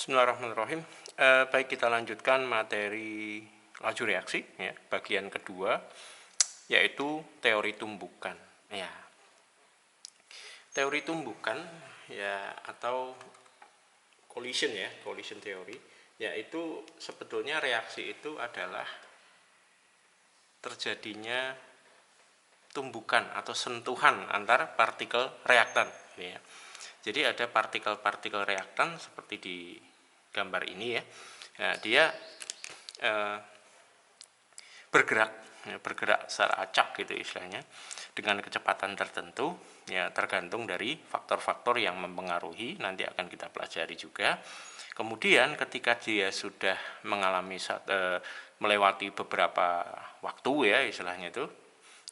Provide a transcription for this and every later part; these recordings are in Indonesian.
Bismillahirrahmanirrahim. Baik, kita lanjutkan materi laju reaksi, ya, bagian kedua, yaitu teori tumbukan. Ya, teori tumbukan, ya, atau collision, ya, collision teori, yaitu sebetulnya reaksi itu adalah terjadinya tumbukan atau sentuhan antar partikel reaktan, ya. Jadi ada partikel-partikel reaktan seperti di gambar ini, ya. Nah, dia bergerak secara acak gitu istilahnya, dengan kecepatan tertentu, ya, tergantung dari faktor-faktor yang mempengaruhi, nanti akan kita pelajari juga. Kemudian ketika dia sudah mengalami melewati beberapa waktu, ya, istilahnya itu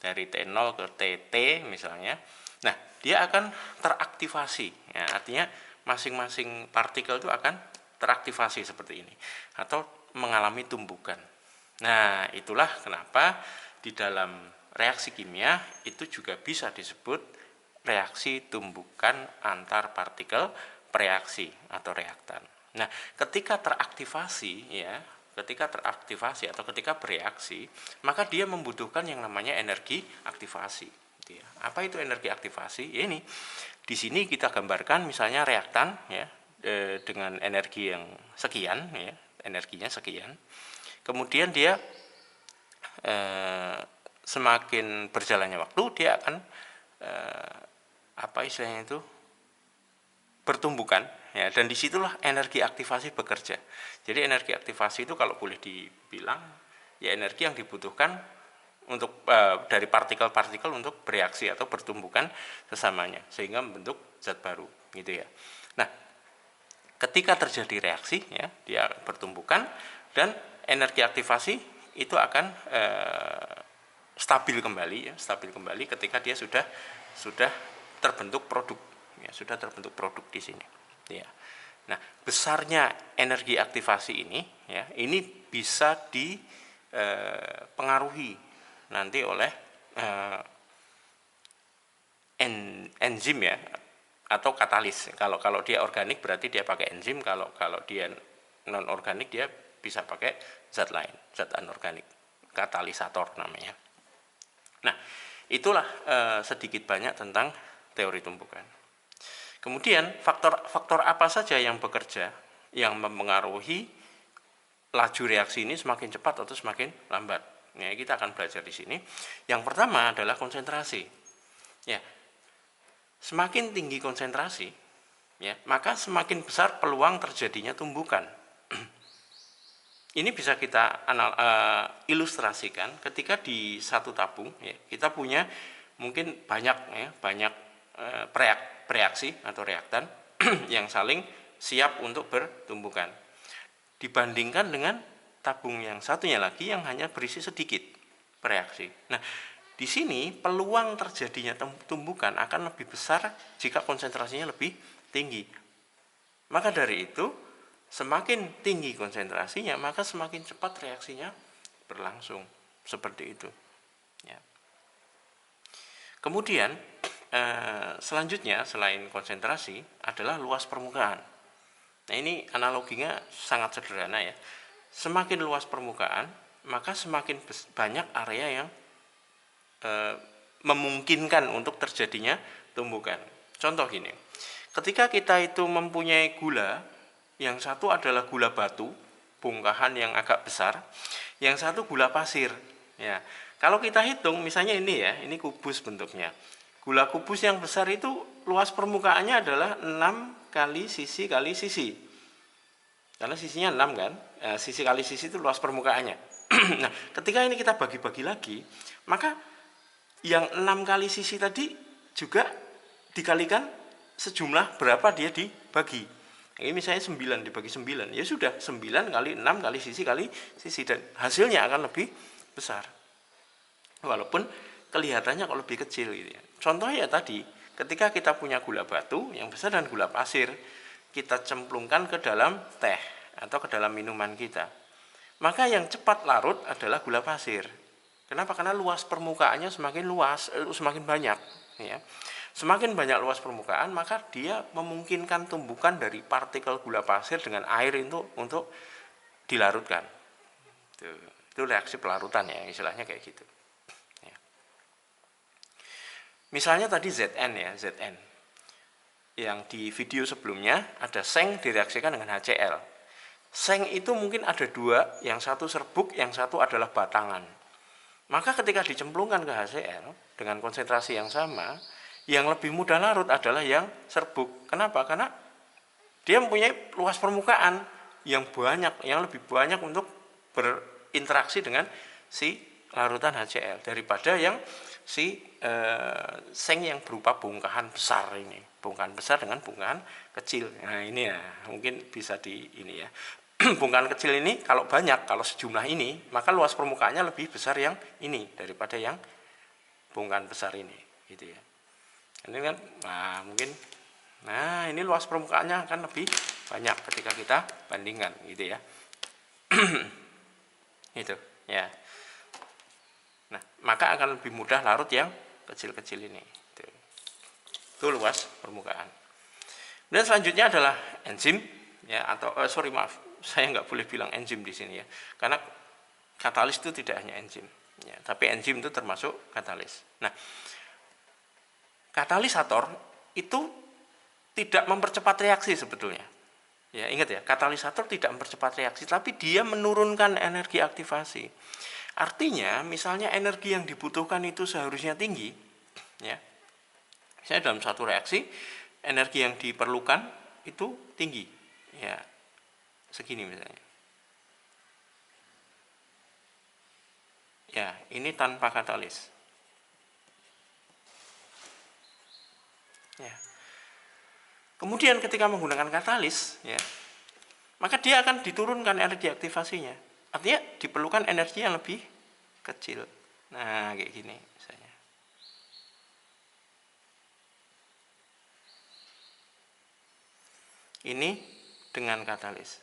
dari T0 ke TT misalnya, nah dia akan teraktivasi, ya, artinya masing-masing partikel itu akan teraktivasi seperti ini atau mengalami tumbukan. Nah, itulah kenapa di dalam reaksi kimia itu juga bisa disebut reaksi tumbukan antar partikel bereaksi atau reaktan. Nah, ketika teraktivasi, ya, ketika teraktivasi atau ketika bereaksi, maka dia membutuhkan yang namanya energi aktivasi. Apa itu energi aktivasi? Ya, ini di sini kita gambarkan misalnya reaktan, ya, dengan energi yang sekian, ya, energinya sekian. Kemudian dia semakin berjalannya waktu, dia akan apa istilahnya itu, bertumbukan, ya, dan disitulah energi aktivasi bekerja. Jadi energi aktivasi itu kalau boleh dibilang, ya, energi yang dibutuhkan untuk dari partikel-partikel untuk bereaksi atau bertumbukan sesamanya sehingga membentuk zat baru, gitu ya. Nah, ketika terjadi reaksi, ya, dia bertumbukan dan energi aktivasi itu akan stabil kembali, ya, stabil kembali ketika dia sudah terbentuk produk, ya, sudah terbentuk produk di sini, ya. Nah, besarnya energi aktivasi ini, ya, ini bisa dipengaruhi nanti oleh enzim, ya, atau katalis. Kalau dia organik berarti dia pakai enzim, kalau dia non organik dia bisa pakai zat lain, zat anorganik, katalisator namanya. Nah, itulah sedikit banyak tentang teori tumbukan. Kemudian faktor apa saja yang bekerja yang mempengaruhi laju reaksi ini semakin cepat atau semakin lambat. Ya, kita akan belajar di sini. Yang pertama adalah konsentrasi. Ya, semakin tinggi konsentrasi, ya, maka semakin besar peluang terjadinya tumbukan. Ini bisa kita ilustrasikan ketika di satu tabung, ya, kita punya mungkin banyak, ya, banyak bereaksi atau reaktan yang saling siap untuk bertumbukan, dibandingkan dengan tabung yang satunya lagi yang hanya berisi sedikit bereaksi. Nah, di sini peluang terjadinya tumbukan akan lebih besar jika konsentrasinya lebih tinggi. Maka dari itu, semakin tinggi konsentrasinya, maka semakin cepat reaksinya berlangsung. Seperti itu, ya. Kemudian selanjutnya selain konsentrasi adalah luas permukaan. Nah, ini analoginya sangat sederhana, ya. Semakin luas permukaan, maka semakin banyak area yang memungkinkan untuk terjadinya tumbukan. Contoh gini, ketika kita itu mempunyai gula, yang satu adalah gula batu, bongkahan yang agak besar, yang satu gula pasir, ya. Kalau kita hitung, misalnya ini, ya, ini kubus bentuknya. Gula kubus yang besar itu luas permukaannya adalah 6 kali sisi kali sisi. Karena sisinya 6 kan, sisi kali sisi itu luas permukaannya. Nah, ketika ini kita bagi-bagi lagi, maka yang 6 kali sisi tadi juga dikalikan sejumlah berapa dia dibagi. Ini misalnya 9 dibagi 9, ya sudah 9 kali 6 kali sisi, dan hasilnya akan lebih besar. Walaupun kelihatannya kok lebih kecil, gitu ya. Contohnya tadi, ketika kita punya gula batu yang besar dan gula pasir, kita cemplungkan ke dalam teh atau ke dalam minuman kita, maka yang cepat larut adalah gula pasir. Kenapa? Karena luas permukaannya semakin luas, semakin banyak, ya. Semakin banyak luas permukaan, maka dia memungkinkan tumbukan dari partikel gula pasir dengan air itu untuk dilarutkan. Itu reaksi pelarutan ya, istilahnya kayak gitu. Ya. Misalnya tadi Zn ya, Zn. Yang di video sebelumnya ada seng direaksikan dengan HCl. Seng itu mungkin ada dua, yang satu serbuk, yang satu adalah batangan. Maka ketika dicemplungkan ke HCl dengan konsentrasi yang sama, yang lebih mudah larut adalah yang serbuk. Kenapa? Karena dia mempunyai luas permukaan yang banyak, yang lebih banyak untuk berinteraksi dengan si larutan HCl daripada yang si seng yang berupa bongkahan besar ini. Bongkahan besar dengan bongkahan kecil. Nah ini ya, mungkin bisa di ini ya. Bongkahan kecil ini kalau banyak, kalau sejumlah ini, maka luas permukaannya lebih besar yang ini daripada yang bongkahan besar ini, gitu ya. Ini kan, nah mungkin, nah ini luas permukaannya akan lebih banyak ketika kita bandingkan, gitu ya. Itu, ya. Nah, maka akan lebih mudah larut yang kecil-kecil ini. Itu luas permukaan. Dan selanjutnya adalah enzim, ya atau maaf, saya nggak boleh bilang enzim di sini ya, karena katalis itu tidak hanya enzim, ya, tapi enzim itu termasuk katalis. Nah, katalisator itu tidak mempercepat reaksi sebetulnya. Ya, ingat ya, katalisator tidak mempercepat reaksi, tapi dia menurunkan energi aktivasi. Artinya, misalnya energi yang dibutuhkan itu seharusnya tinggi, ya. Misalnya dalam satu reaksi, energi yang diperlukan itu tinggi, ya, segini misalnya. Ya, ini tanpa katalis. Ya. Kemudian ketika menggunakan katalis, ya, maka dia akan diturunkan energi aktivasinya. Artinya diperlukan energi yang lebih kecil. Nah, kayak gini misalnya. Ini dengan katalis.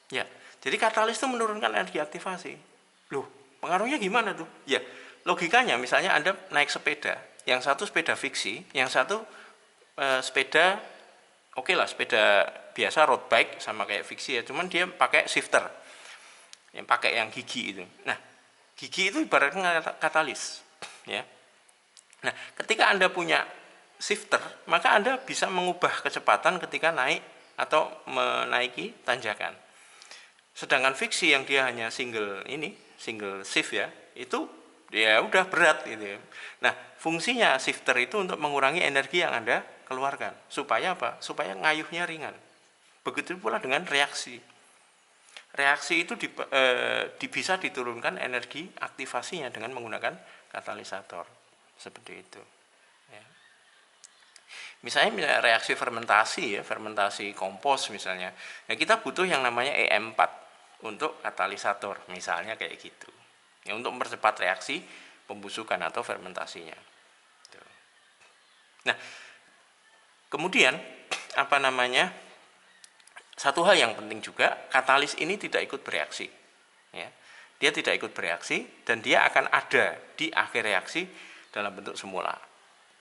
Ya, jadi katalis itu menurunkan energi aktivasi. Loh, pengaruhnya gimana tuh? Ya, logikanya misalnya Anda naik sepeda, yang satu sepeda fiksi, yang satu sepeda oke lah, sepeda biasa road bike sama kayak fiksi ya, cuman dia pakai shifter, yang pakai yang gigi itu. Nah, gigi itu ibaratnya katalis, ya. Nah, ketika Anda punya shifter, maka Anda bisa mengubah kecepatan ketika naik atau menaiki tanjakan. Sedangkan fiksi yang dia hanya single shift ya, itu ya udah berat gitu. Nah, fungsinya shifter itu untuk mengurangi energi yang Anda keluarkan. Supaya apa? Supaya ngayuhnya ringan. Begitu pula dengan reaksi. Reaksi itu bisa diturunkan energi aktivasinya dengan menggunakan katalisator. Seperti itu. Ya. Misalnya reaksi fermentasi ya, fermentasi kompos misalnya. Ya kita butuh yang namanya EM4 untuk katalisator, misalnya kayak gitu. Ya, untuk mempercepat reaksi pembusukan atau fermentasinya. Nah, kemudian apa namanya? Satu hal yang penting juga, katalis ini tidak ikut bereaksi. Ya. Dia tidak ikut bereaksi dan dia akan ada di akhir reaksi dalam bentuk semula.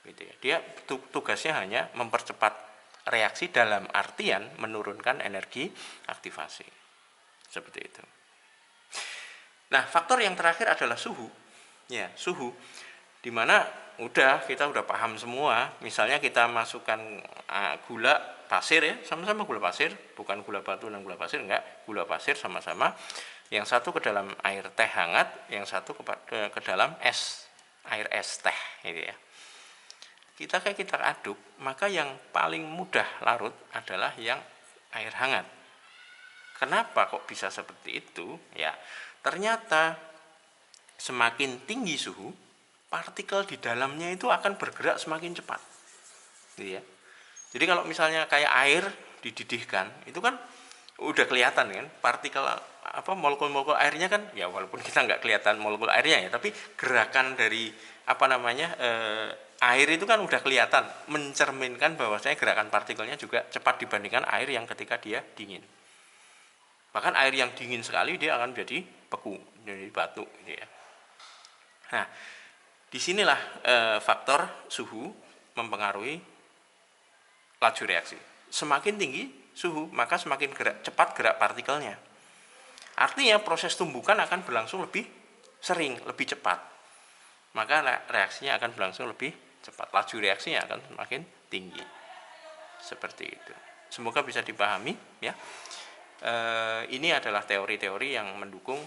Gitu ya. Dia tugasnya hanya mempercepat reaksi dalam artian menurunkan energi aktivasi. Seperti itu. Nah, faktor yang terakhir adalah suhu. Ya, suhu. Dimana kita udah paham semua. Misalnya kita masukkan gula pasir ya, sama-sama gula pasir, bukan gula batu dan gula pasir, enggak, gula pasir sama-sama. Yang satu ke dalam air teh hangat, yang satu ke dalam air es teh, gitu ya. Kita aduk, maka yang paling mudah larut adalah yang air hangat. Kenapa kok bisa seperti itu? Ya, ternyata semakin tinggi suhu, partikel di dalamnya itu akan bergerak semakin cepat. Gitu ya. Jadi kalau misalnya kayak air dididihkan, itu kan udah kelihatan kan, partikel molekul-molekul airnya kan, ya walaupun kita nggak kelihatan molekul airnya ya, tapi gerakan dari air itu kan udah kelihatan, mencerminkan bahwasanya gerakan partikelnya juga cepat dibandingkan air yang ketika dia dingin. Bahkan air yang dingin sekali dia akan jadi beku, jadi batu gitu ya. Nah, disinilah faktor suhu mempengaruhi laju reaksi. Semakin tinggi suhu, maka semakin cepat gerak partikelnya. Artinya proses tumbukan akan berlangsung lebih sering, lebih cepat. Maka reaksinya akan berlangsung lebih cepat. Laju reaksinya akan semakin tinggi. Seperti itu. Semoga bisa dipahami ya. Ini adalah teori-teori yang mendukung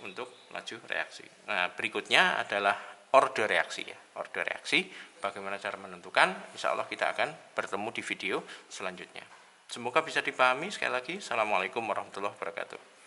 untuk laju reaksi. Nah, berikutnya adalah order reaksi ya. Order reaksi, bagaimana cara menentukan? Insya Allah kita akan bertemu di video selanjutnya. Semoga bisa dipahami. Sekali lagi, Assalamualaikum warahmatullahi wabarakatuh.